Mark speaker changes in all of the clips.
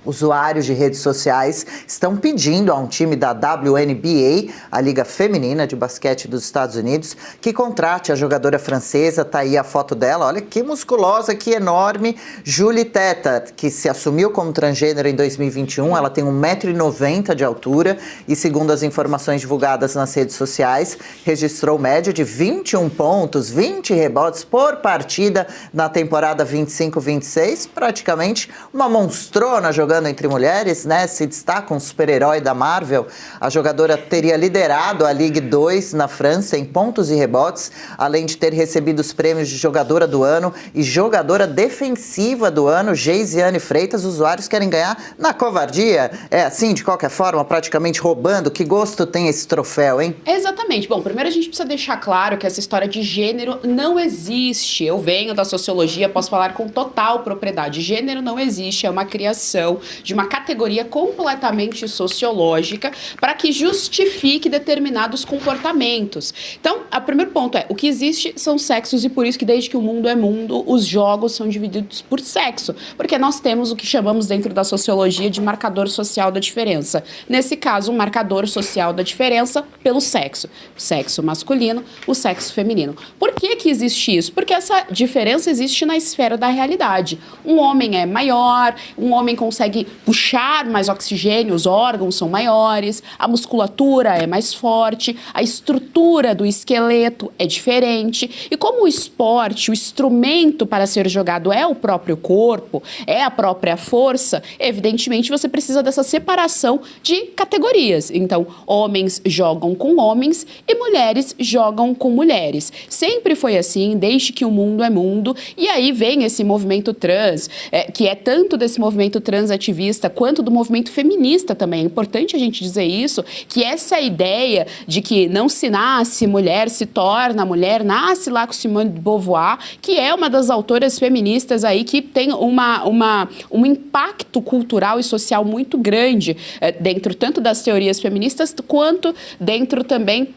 Speaker 1: Usuários de redes sociais estão pedindo a um time da WNBA, a Liga Feminina de Basquete dos Estados Unidos, que contrate a jogadora francesa, tá aí a foto dela, olha que musculosa, que enorme, Julie Teta, que se assumiu como transgênero em 2021, ela tem 1,90 m de altura e, segundo as informações divulgadas nas redes sociais, registrou média de 21 pontos, 20 rebotes por partida na temporada 25-26, praticamente uma monstrona jogando entre mulheres, né? Se destaca um super-herói da Marvel. A jogadora teria liderado a Ligue 2 na França em pontos e rebotes, além de ter recebido os prêmios de jogadora do ano e jogadora defensiva do ano. Geisiane Freitas, usuários querem ganhar na covardia. É assim, de qualquer forma, praticamente roubando. Que gosto tem esse troféu, hein?
Speaker 2: Exatamente. Bom, primeiro a gente precisa deixar claro que essa história de gênero não existe. Eu venho da sociologia, posso falar com total propriedade. Gênero não existe, é uma criação de uma categoria completamente sociológica para que justifique determinados comportamentos. Então, o primeiro ponto é, o que existe são sexos e por isso que desde que o mundo é mundo, os jogos são divididos por sexo, porque nós temos o que chamamos dentro da sociologia de marcador social da diferença. Nesse caso, um marcador social da diferença pelo sexo. O sexo masculino, o sexo feminino. Por que que existe isso? Porque essa diferença existe na esfera da realidade. Um homem é maior, um homem consegue puxar mais oxigênio, os órgãos são maiores, a musculatura é mais forte, a estrutura do esqueleto é diferente. E como o esporte, o instrumento para ser jogado é o próprio corpo, é a própria força, evidentemente você precisa dessa separação de categorias. Então, homens jogam com homens e mulheres jogam com mulheres. Sempre foi assim, desde que o mundo é mundo. E aí vem esse movimento trans, que é tanto desse movimento transativista quanto do movimento feminista também. É importante a gente dizer isso, que essa ideia de que não se nasce mulher, se torna mulher, nasce lá com Simone de Beauvoir, que é uma das autoras feministas aí que tem um impacto cultural e social muito grande dentro tanto das teorias feministas quanto dentro também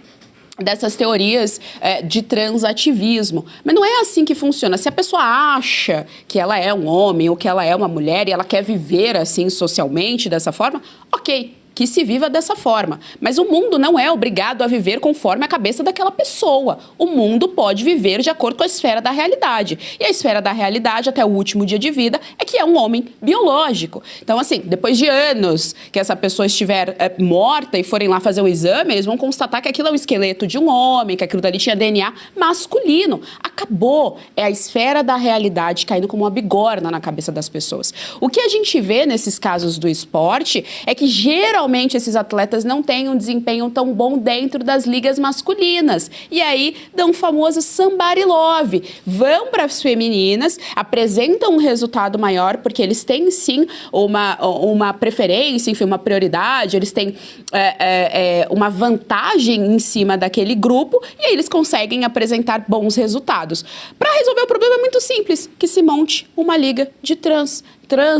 Speaker 2: dessas teorias de transativismo. Mas não é assim que funciona. Se a pessoa acha que ela é um homem ou que ela é uma mulher e ela quer viver assim socialmente dessa forma, ok, que se viva dessa forma. Mas o mundo não é obrigado a viver conforme a cabeça daquela pessoa. O mundo pode viver de acordo com a esfera da realidade. E a esfera da realidade, até o último dia de vida, é que é um homem biológico. Então, assim, depois de anos que essa pessoa estiver morta e forem lá fazer um exame, eles vão constatar que aquilo é um esqueleto de um homem, que aquilo dali tinha DNA masculino. Acabou. É a esfera da realidade caindo como uma bigorna na cabeça das pessoas. O que a gente vê nesses casos do esporte é que, geralmente, esses atletas não têm um desempenho tão bom dentro das ligas masculinas. E aí dão o famoso somebody love. Vão para as femininas, apresentam um resultado maior, porque eles têm sim uma preferência, enfim, uma prioridade, eles têm uma vantagem em cima daquele grupo e aí eles conseguem apresentar bons resultados. Para resolver o problema é muito simples, que se monte uma liga de trans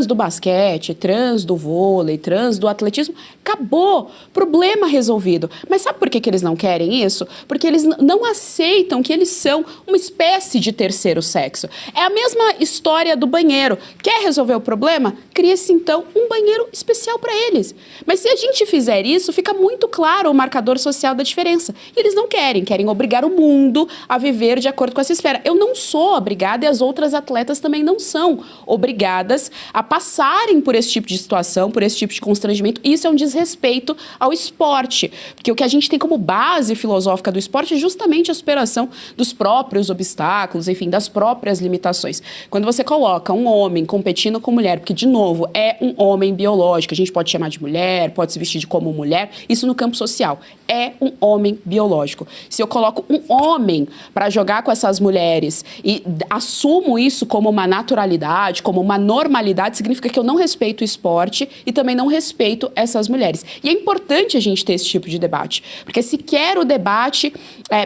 Speaker 2: do basquete, trans do vôlei, trans do atletismo, acabou, problema resolvido. Mas sabe por que eles não querem isso? Porque eles não aceitam que eles são uma espécie de terceiro sexo. É a mesma história do banheiro. Quer resolver o problema? Cria-se então um banheiro especial para eles. Mas se a gente fizer isso, fica muito claro o marcador social da diferença. E eles não querem obrigar o mundo a viver de acordo com essa esfera. Eu não sou obrigada e as outras atletas também não são obrigadas a passarem por esse tipo de situação, por esse tipo de constrangimento. Isso é um desrespeito ao esporte, porque o que a gente tem como base filosófica do esporte é justamente a superação dos próprios obstáculos, enfim, das próprias limitações. Quando você coloca um homem competindo com mulher, porque, de novo, é um homem biológico, a gente pode chamar de mulher, pode se vestir de como mulher, isso no campo social, é um homem biológico. Se eu coloco um homem para jogar com essas mulheres e assumo isso como uma naturalidade, como uma normalidade, significa que eu não respeito o esporte e também não respeito essas mulheres. E é importante a gente ter esse tipo de debate, porque se quer o debate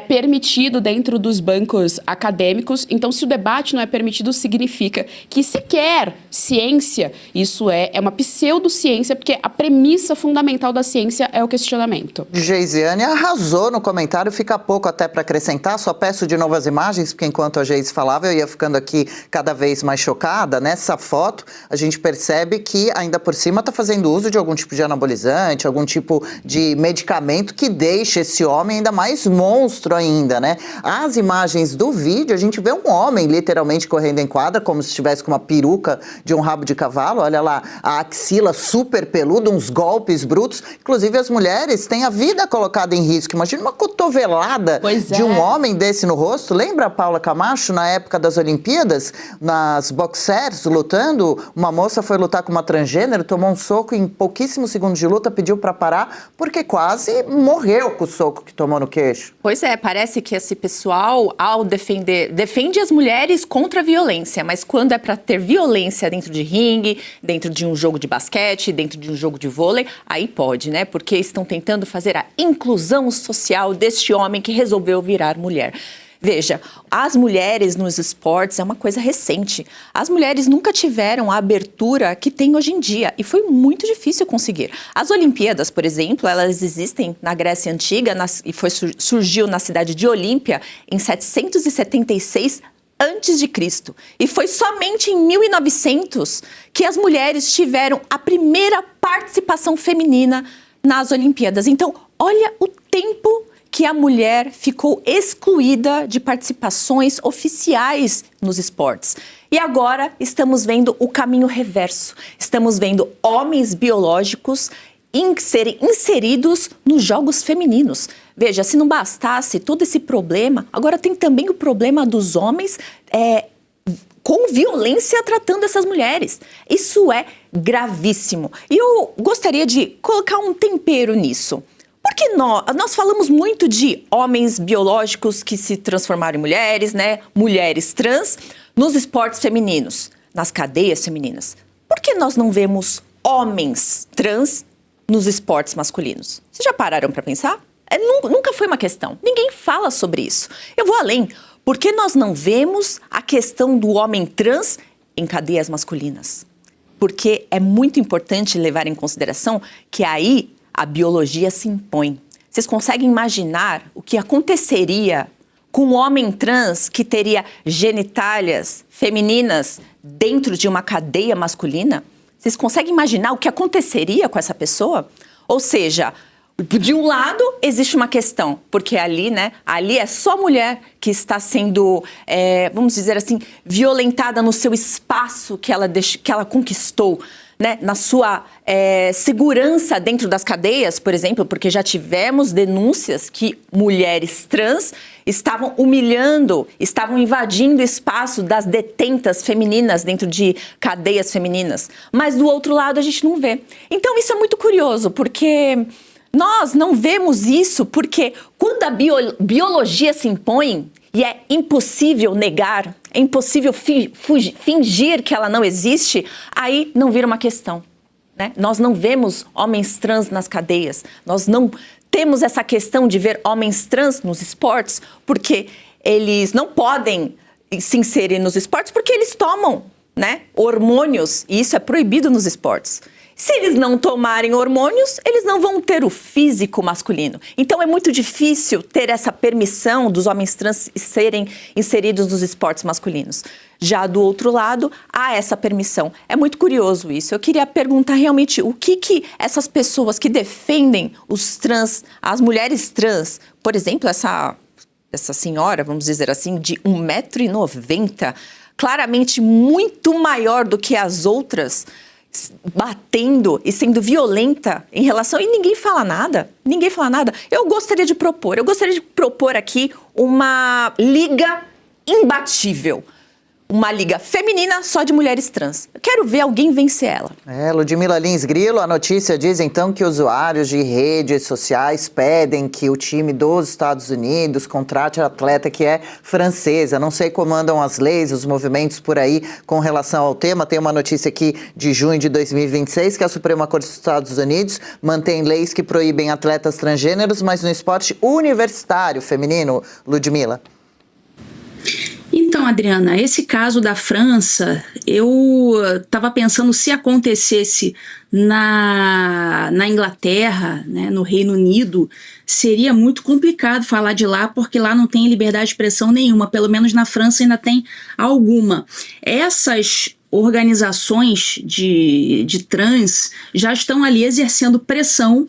Speaker 2: permitido dentro dos bancos acadêmicos, então se o debate não é permitido, significa que se quer ciência, isso é uma pseudociência, porque a premissa fundamental da ciência é o questionamento.
Speaker 1: Geisiane arrasou no comentário, fica pouco até para acrescentar, só peço de novo as imagens, porque enquanto a Geise falava eu ia ficando aqui cada vez mais chocada nessa foto. a gente percebe que ainda por cima está fazendo uso de algum tipo de anabolizante, algum tipo de medicamento que deixa esse homem ainda mais monstro ainda, né? As imagens do vídeo, a gente vê um homem literalmente correndo em quadra, como se estivesse com uma peruca de um rabo de cavalo, olha lá, a axila super peluda, uns golpes brutos, inclusive as mulheres têm a vida colocada em risco. Imagina uma cotovelada de um homem desse no rosto. Lembra a Paula Camacho, na época das Olimpíadas, nas boxers, lutando? Uma moça foi lutar com uma transgênero, tomou um soco e em pouquíssimos segundos de luta pediu para parar, porque quase morreu com o soco que tomou no queixo.
Speaker 3: Pois é, parece que esse pessoal, ao defende as mulheres contra a violência, mas quando é para ter violência dentro de ringue, dentro de um jogo de basquete, dentro de um jogo de vôlei, aí pode, né? Porque estão tentando fazer a inclusão social deste homem que resolveu virar mulher. Veja, as mulheres nos esportes é uma coisa recente. As mulheres nunca tiveram a abertura que tem hoje em dia e foi muito difícil conseguir. As Olimpíadas, por exemplo, elas existem na Grécia Antiga surgiu na cidade de Olímpia em 776 antes de Cristo. E foi somente em 1900 que as mulheres tiveram a primeira participação feminina nas Olimpíadas. Então, olha o tempo que a mulher ficou excluída de participações oficiais nos esportes. E agora estamos vendo o caminho reverso. Estamos vendo homens biológicos serem inseridos nos jogos femininos. Veja, se não bastasse todo esse problema, agora tem também o problema dos homens com violência tratando essas mulheres. Isso é gravíssimo. E eu gostaria de colocar um tempero nisso. Porque nós falamos muito de homens biológicos que se transformaram em mulheres, né? Mulheres trans nos esportes femininos, nas cadeias femininas. Por que nós não vemos homens trans nos esportes masculinos? Vocês já pararam para pensar? Nunca foi uma questão. Ninguém fala sobre isso. Eu vou além. Por que nós não vemos a questão do homem trans em cadeias masculinas? Porque é muito importante levar em consideração que aí a biologia se impõe. Vocês conseguem imaginar o que aconteceria com um homem trans que teria genitálias femininas dentro de uma cadeia masculina? Vocês conseguem imaginar o que aconteceria com essa pessoa? Ou seja, de um lado existe uma questão, porque ali, né, ali é só mulher que está sendo, vamos dizer assim, violentada no seu espaço que ela conquistou, né, na sua segurança dentro das cadeias, por exemplo, porque já tivemos denúncias que mulheres trans estavam humilhando, estavam invadindo o espaço das detentas femininas dentro de cadeias femininas. Mas do outro lado a gente não vê. Então isso é muito curioso, porque nós não vemos isso, porque quando a biologia se impõe, e é impossível negar, é impossível fingir que ela não existe, aí não vira uma questão, né? Nós não vemos homens trans nas cadeias, nós não temos essa questão de ver homens trans nos esportes, porque eles não podem se inserir nos esportes porque eles tomam, né, hormônios, e isso é proibido nos esportes. Se eles não tomarem hormônios, eles não vão ter o físico masculino. Então é muito difícil ter essa permissão dos homens trans serem inseridos nos esportes masculinos. Já do outro lado, há essa permissão. É muito curioso isso. Eu queria perguntar realmente o que essas pessoas que defendem os trans, as mulheres trans, por exemplo, essa senhora, vamos dizer assim, de 1,90 m, claramente muito maior do que as outras, batendo e sendo violenta em relação... E ninguém fala nada. Eu gostaria de propor aqui uma liga imbatível. Uma liga feminina só de mulheres trans. Eu quero ver alguém vencer ela.
Speaker 1: Ludmila Lins Grilo, a notícia diz então que usuários de redes sociais pedem que o time dos Estados Unidos contrate a atleta que é francesa. Não sei como andam as leis, os movimentos por aí com relação ao tema. Tem uma notícia aqui de junho de 2026 que a Suprema Corte dos Estados Unidos mantém leis que proíbem atletas transgêneros, mas no esporte universitário feminino. Ludmila.
Speaker 4: Então, Adriana, esse caso da França, eu estava pensando se acontecesse na Inglaterra, né, no Reino Unido, seria muito complicado falar de lá, porque lá não tem liberdade de expressão nenhuma, pelo menos na França ainda tem alguma. Essas organizações de trans já estão ali exercendo pressão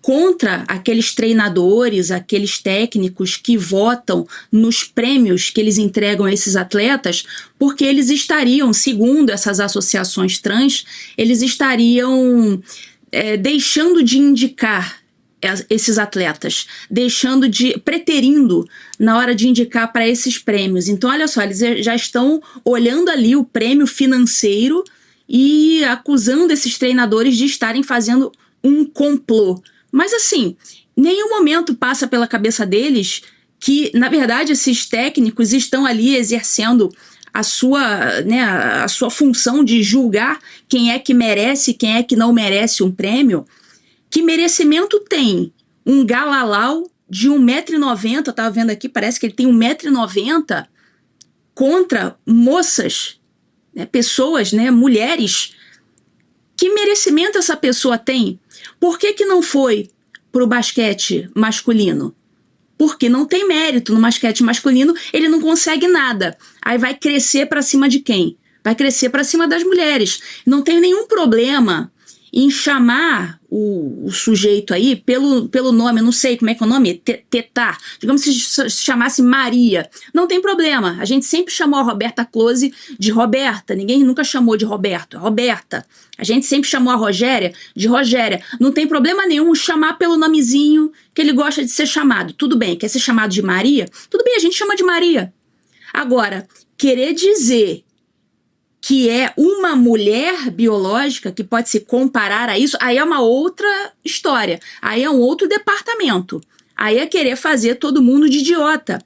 Speaker 4: contra aqueles treinadores, aqueles técnicos que votam nos prêmios que eles entregam a esses atletas, porque eles estariam, segundo essas associações trans, eles estariam deixando de indicar esses atletas, preterindo na hora de indicar para esses prêmios. Então, olha só, eles já estão olhando ali o prêmio financeiro e acusando esses treinadores de estarem fazendo um complô. Mas assim, nenhum momento passa pela cabeça deles que, na verdade, esses técnicos estão ali exercendo a sua função de julgar quem é que merece e quem é que não merece um prêmio. Que merecimento tem um Galalau de 1,90 m, eu estava vendo aqui, parece que ele tem 1,90 m, contra moças, pessoas, mulheres. Que merecimento essa pessoa tem? Por que não foi para o basquete masculino? Porque não tem mérito no basquete masculino, ele não consegue nada. Aí vai crescer para cima de quem? Vai crescer para cima das mulheres. Não tem nenhum problema em chamar o sujeito aí pelo nome, eu não sei como é que é o nome, Tetá, digamos que se chamasse Maria, não tem problema, a gente sempre chamou a Roberta Close de Roberta, ninguém nunca chamou de Roberto, Roberta, a gente sempre chamou a Rogéria de Rogéria, não tem problema nenhum chamar pelo nomezinho que ele gosta de ser chamado, tudo bem, quer ser chamado de Maria? Tudo bem, a gente chama de Maria. Agora, querer dizer que é uma mulher biológica que pode se comparar a isso, aí é uma outra história, aí é um outro departamento, aí é querer fazer todo mundo de idiota,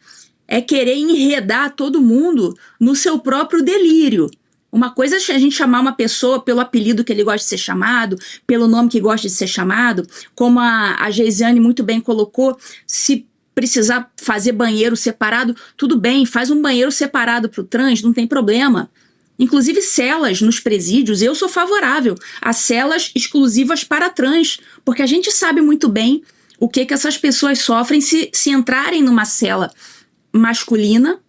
Speaker 4: é querer enredar todo mundo no seu próprio delírio. Uma coisa é a gente chamar uma pessoa pelo apelido que ele gosta de ser chamado, pelo nome que gosta de ser chamado, como a Geisiane muito bem colocou, se precisar fazer banheiro separado, tudo bem, faz um banheiro separado para o trans, não tem problema. Inclusive celas nos presídios, eu sou favorável a celas exclusivas para trans, porque a gente sabe muito bem o que essas pessoas sofrem se entrarem numa cela masculina,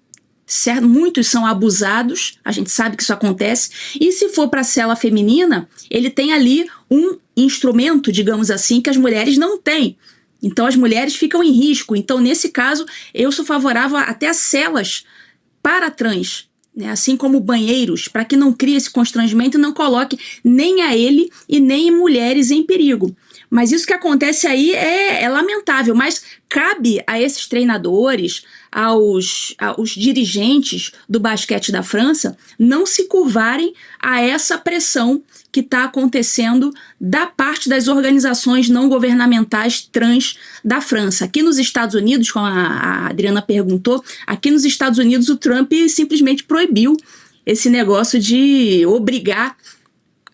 Speaker 4: certo? Muitos são abusados, a gente sabe que isso acontece, e se for para a cela feminina, ele tem ali um instrumento, digamos assim, que as mulheres não têm. Então as mulheres ficam em risco. Então, nesse caso, eu sou favorável até a celas para trans, assim como banheiros, para que não crie esse constrangimento e não coloque nem a ele e nem mulheres em perigo. Mas isso que acontece aí é lamentável, mas cabe a esses treinadores, aos dirigentes do basquete da França, não se curvarem a essa pressão que está acontecendo da parte das organizações não governamentais trans da França. Aqui nos Estados Unidos, como a Adriana perguntou, aqui nos Estados Unidos o Trump simplesmente proibiu esse negócio de obrigar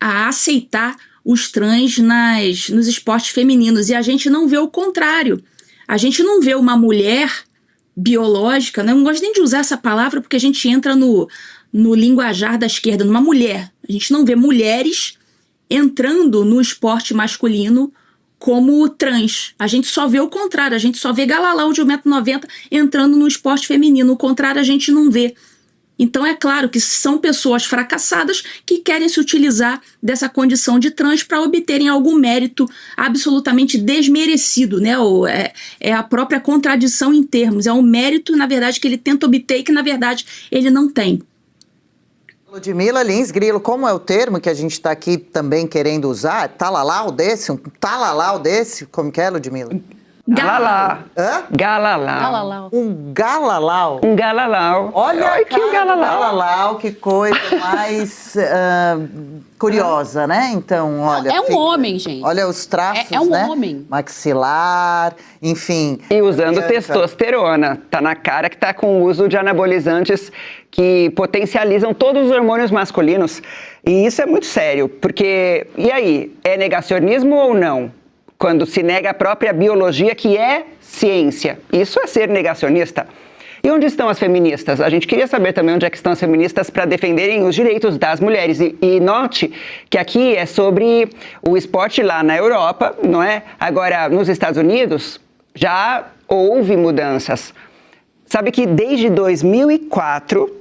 Speaker 4: a aceitar os trans nos esportes femininos. E a gente não vê o contrário. A gente não vê uma mulher biológica, né? Eu não gosto nem de usar essa palavra porque a gente entra no linguajar da esquerda, numa mulher. A gente não vê mulheres entrando no esporte masculino como trans. A gente só vê o contrário, a gente só vê Galalau de 1,90 m entrando no esporte feminino. O contrário a gente não vê. Então é claro que são pessoas fracassadas que querem se utilizar dessa condição de trans para obterem algum mérito absolutamente desmerecido, né? É a própria contradição em termos, é um mérito, na verdade, que ele tenta obter e que, na verdade, ele não tem.
Speaker 1: Ludmila Lins Grilo, como é o termo que a gente está aqui também querendo usar? Talalau desse? Um talalau desse? Como que é, Ludmila?
Speaker 5: Galalau.
Speaker 1: Hã?
Speaker 5: Galalau.
Speaker 1: Um galalau?
Speaker 5: Um galalau.
Speaker 1: Olha
Speaker 5: Ai, que
Speaker 1: galalau, que coisa mais curiosa, né? Então, olha...
Speaker 2: É um homem, gente.
Speaker 1: Olha os traços,
Speaker 2: é um
Speaker 1: né?
Speaker 2: homem.
Speaker 1: Maxilar, enfim.
Speaker 5: E usando testosterona. Tá na cara que tá com o uso de anabolizantes que potencializam todos os hormônios masculinos. E isso é muito sério, porque... E aí, é negacionismo ou não? Quando se nega a própria biologia, que é ciência. Isso é ser negacionista. E onde estão as feministas? A gente queria saber também onde é que estão as feministas para defenderem os direitos das mulheres. E note que aqui é sobre o esporte lá na Europa, não é? Agora, nos Estados Unidos, já houve mudanças. Sabe que desde 2004,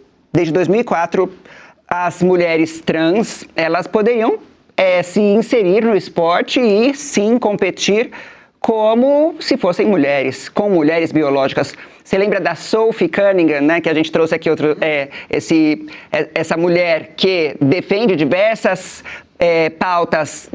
Speaker 5: as mulheres trans, elas poderiam se inserir no esporte e sim competir como se fossem mulheres, com mulheres biológicas. Você lembra da Sophie Cunningham, né, que a gente trouxe aqui essa mulher que defende diversas pautas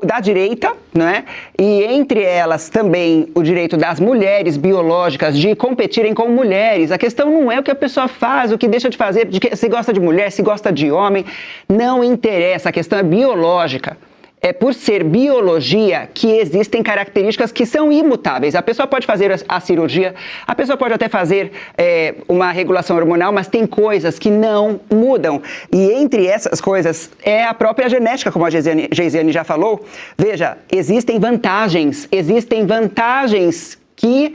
Speaker 5: da direita, né? E entre elas também o direito das mulheres biológicas de competirem com mulheres. A questão não é o que a pessoa faz, o que deixa de fazer, se gosta de mulher, se gosta de homem, não interessa, a questão é biológica. É por ser biologia que existem características que são imutáveis. A pessoa pode fazer a cirurgia, a pessoa pode até fazer uma regulação hormonal, mas tem coisas que não mudam. E entre essas coisas é a própria genética, como a Geisiane já falou. Veja, existem vantagens que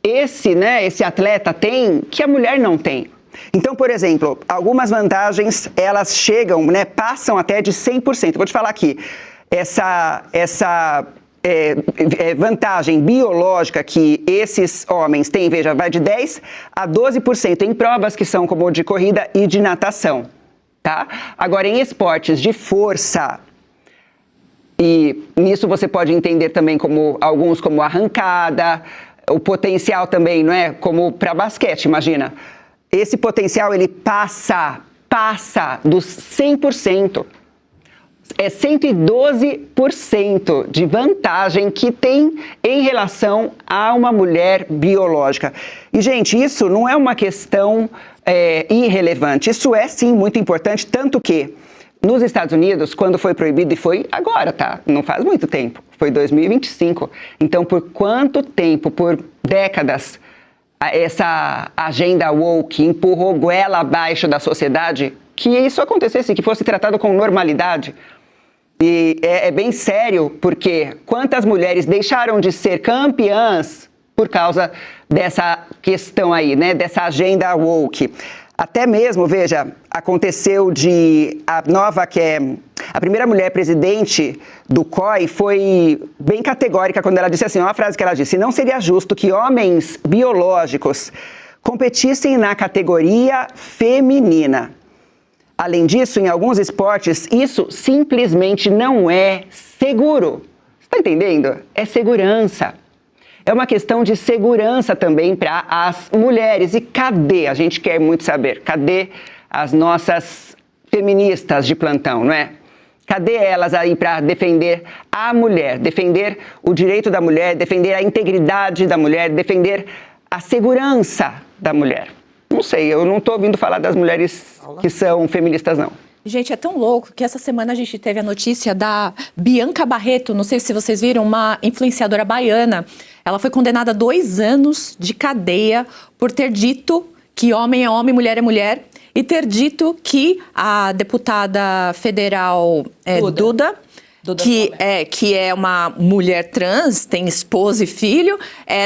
Speaker 5: esse atleta tem que a mulher não tem. Então, por exemplo, algumas vantagens, elas chegam, né, passam até de 100%. Vou te falar aqui. Essa vantagem biológica que esses homens têm, veja, vai de 10% a 12% em provas que são como de corrida e de natação, tá? Agora, em esportes de força, e nisso você pode entender também alguns como arrancada, o potencial também, não é? Como para basquete, imagina. Esse potencial, ele passa dos 100%. É 112% de vantagem que tem em relação a uma mulher biológica. E, gente, isso não é uma questão irrelevante. Isso é, sim, muito importante, tanto que nos Estados Unidos, quando foi proibido, e foi agora, tá? Não faz muito tempo, foi 2025. Então, por quanto tempo, por décadas, essa agenda woke empurrou goela abaixo da sociedade que isso acontecesse, que fosse tratado com normalidade? E é bem sério, porque quantas mulheres deixaram de ser campeãs por causa dessa questão aí, né? Dessa agenda woke. Até mesmo, veja, aconteceu a primeira mulher presidente do COI foi bem categórica quando ela disse assim, uma frase que ela disse: não seria justo que homens biológicos competissem na categoria feminina. Além disso, em alguns esportes, isso simplesmente não é seguro. Você está entendendo? É segurança. É uma questão de segurança também para as mulheres. E cadê? A gente quer muito saber. Cadê as nossas feministas de plantão, não é? Cadê elas aí para defender a mulher, defender o direito da mulher, defender a integridade da mulher, defender a segurança da mulher? Não sei, eu não estou ouvindo falar das mulheres que são feministas, não.
Speaker 3: Gente, é tão louco que essa semana a gente teve a notícia da Bianca Barreto, não sei se vocês viram, uma influenciadora baiana. Ela foi condenada a 2 anos de cadeia por ter dito que homem é homem, mulher é mulher, e ter dito que a deputada federal Duda que é uma mulher trans, tem esposa e filho,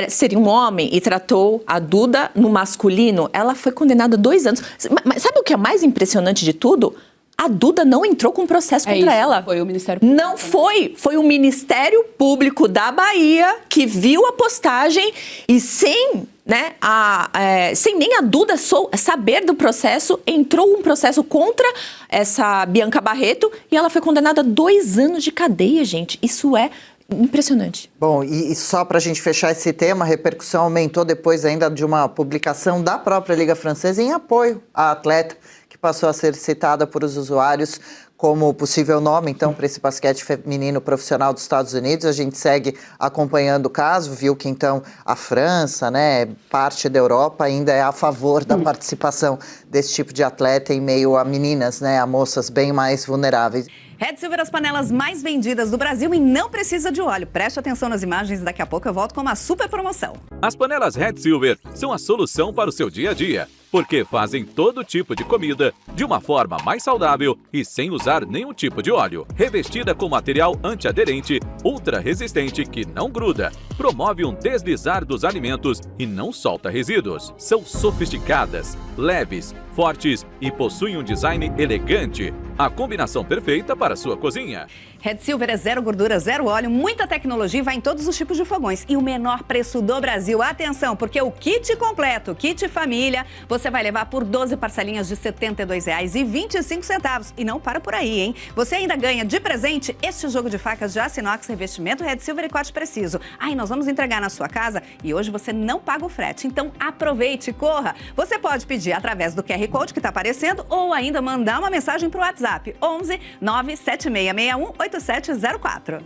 Speaker 3: seria um homem e tratou a Duda no masculino. Ela foi condenada a 2 anos. Mas sabe o que é mais impressionante de tudo? A Duda não entrou com processo contra ela.
Speaker 2: Foi o Ministério Público.
Speaker 3: Não foi. Foi o Ministério Público da Bahia que viu a postagem e sem nem a Duda saber do processo, entrou um processo contra essa Bianca Barreto e ela foi condenada a 2 anos de cadeia, gente. Isso é impressionante.
Speaker 1: Bom, e só para a gente fechar esse tema, a repercussão aumentou depois ainda de uma publicação da própria Liga Francesa em apoio à atleta, que passou a ser citada por os usuários como possível nome, então, para esse basquete feminino profissional dos Estados Unidos. A gente segue acompanhando o caso, viu que, então, a França, né, parte da Europa ainda é a favor da participação desse tipo de atleta em meio a meninas, né, a moças bem mais vulneráveis.
Speaker 6: Red Silver, as panelas mais vendidas do Brasil e não precisa de óleo. Preste atenção nas imagens e daqui a pouco eu volto com uma super promoção.
Speaker 7: As panelas Red Silver são a solução para o seu dia a dia, porque fazem todo tipo de comida de uma forma mais saudável e sem usar nenhum tipo de óleo. Revestida com material antiaderente, ultra resistente que não gruda, promove um deslizar dos alimentos e não solta resíduos. São sofisticadas, leves, fortes e possuem um design elegante. A combinação perfeita para a sua cozinha.
Speaker 6: Red Silver é zero gordura, zero óleo, muita tecnologia e vai em todos os tipos de fogões. E o menor preço do Brasil. Atenção, porque o kit completo, kit família, você vai levar por 12 parcelinhas de R$ 72,25. E não para por aí, hein? Você ainda ganha de presente este jogo de facas de aço inox, revestimento Red Silver e corte preciso. Aí nós vamos entregar na sua casa e hoje você não paga o frete. Então aproveite e corra. Você pode pedir através do QR Code que está aparecendo ou ainda mandar uma mensagem para o WhatsApp 11 97661 8704.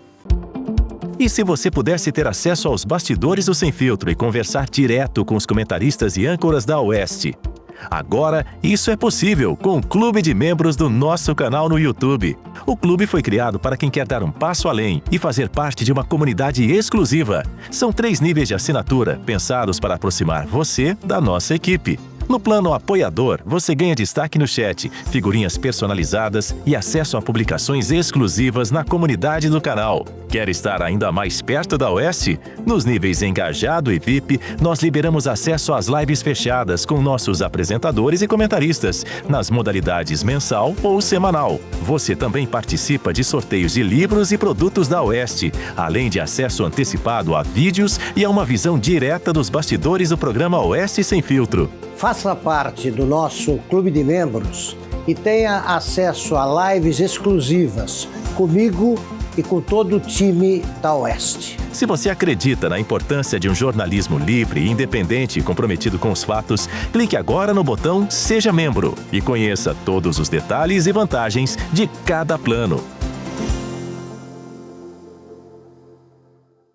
Speaker 8: E se você pudesse ter acesso aos bastidores do Sem Filtro e conversar direto com os comentaristas e âncoras da Oeste? Agora, isso é possível com o Clube de Membros do nosso canal no YouTube. O clube foi criado para quem quer dar um passo além e fazer parte de uma comunidade exclusiva. São 3 níveis de assinatura, pensados para aproximar você da nossa equipe. No plano apoiador, você ganha destaque no chat, figurinhas personalizadas e acesso a publicações exclusivas na comunidade do canal. Quer estar ainda mais perto da Oeste? Nos níveis Engajado e VIP, nós liberamos acesso às lives fechadas com nossos apresentadores e comentaristas, nas modalidades mensal ou semanal. Você também participa de sorteios de livros e produtos da Oeste, além de acesso antecipado a vídeos e a uma visão direta dos bastidores do programa Oeste Sem Filtro.
Speaker 9: Faça parte do nosso clube de membros e tenha acesso a lives exclusivas comigo e com todo o time da Oeste.
Speaker 8: Se você acredita na importância de um jornalismo livre, independente e comprometido com os fatos, clique agora no botão Seja Membro e conheça todos os detalhes e vantagens de cada plano.